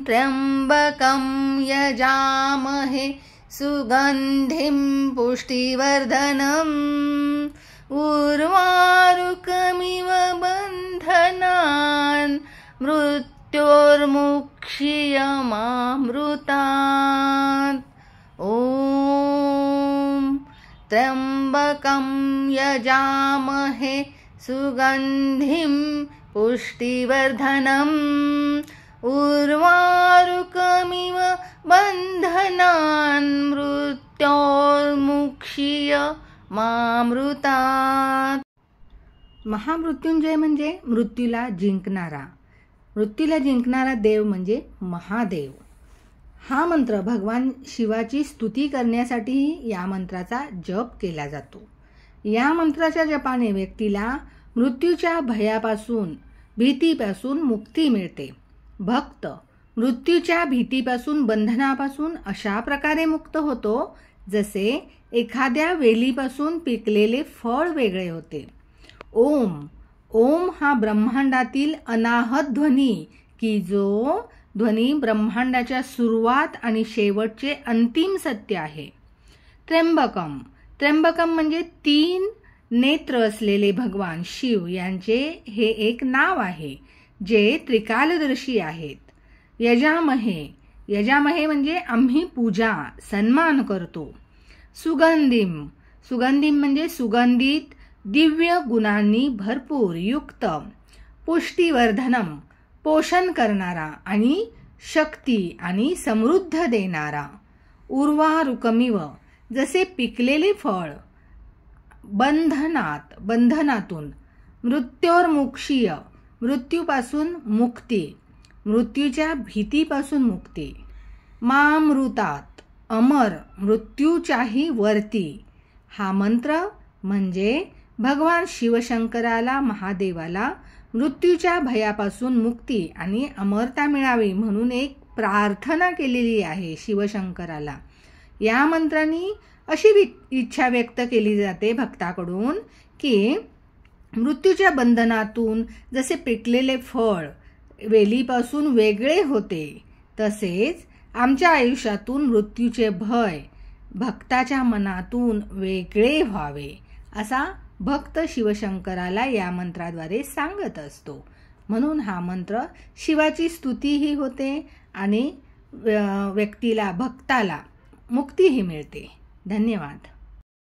त्र्यंबकं यजामहे सुगंधिं पुष्टिवर्धनम् उर्वारुकमिव बन्धनान् मृत्योर्मुक्षीयमामृतात्। ॐ त्र्यंबकं यजामहे सुगंधिं पुष्टिवर्धनम् उर्वारुकमिव बन्धनान् मृत्योर्मुक्षीयमामृतात्। महामृत्युंजय म्हणजे मृत्यूला जिंकणारा. मृत्यूला जिंकणारा देव म्हणजे महादेव. हा मंत्र भगवान शिवाची स्तुती करण्यासाठी या मंत्राचा जप केला जातो. या मंत्राच्या जपाने व्यक्तीला मृत्यूच्या भयापासून भीतीपासून मुक्ती मिळते. भक्त मृत्यूच्या भीतीपासून बंधनापासून अशा प्रकारे मुक्त होतो जसे एखाद्या वेलीपासून पिकलेले फळ वेगळे होते. ओम ओम हा ब्रह्मांडातील अनाहत ध्वनी की जो ध्वनी ब्रह्मांडाच्या सुरुवात आणि शेवटचे अंतिम सत्य आहे. त्र्यंबकम त्र्यंबकम म्हणजे 3 नेत्र असलेले भगवान शिव यांचे हे एक नाव आहे जे त्रिकालदर्शी आहेत. यजामहे यजामहे म्हणजे आम्ही पूजा सन्मान करतो. सुगंधिम सुगंधिम म्हणजे सुगंधित दिव्य गुणांनी भरपूर युक्त. पुष्टिवर्धनम पोषण करणारा आणि शक्ती आणि समृद्ध देणारा. उर्वारुकमिव जसे पिकलेले फळ. बंधनातून. मृत्योर्मुक्षीय मृत्यूपासून मुक्ती मृत्यूच्या भीतीपासून मुक्ती. मामृतात अमर मृत्यूच्याही वरती. हा मंत्र म्हणजे भगवान शिवशंकराला महादेवाला मृत्यूच्या भयापासून मुक्ती आणि अमरता मिळावी म्हणून एक प्रार्थना केलेली आहे शिवशंकराला. या मंत्राने अशी इच्छा व्यक्त केली जाते भक्ताकडून की मृत्यूच्या बंधनातून जसे पिकलेले फळ वेलीपासून वेगळे होते तसेच आमच्या आयुष्यातून मृत्यूचे भय भक्ताच्या मनातून वेगळे व्हावे असा भक्त शिवशंकराला या मंत्राद्वारे सांगत असतो. म्हणून हा मंत्र शिवाची स्तुतीही होते आणि व्यक्तीला भक्ताला मुक्तीही मिळते. धन्यवाद.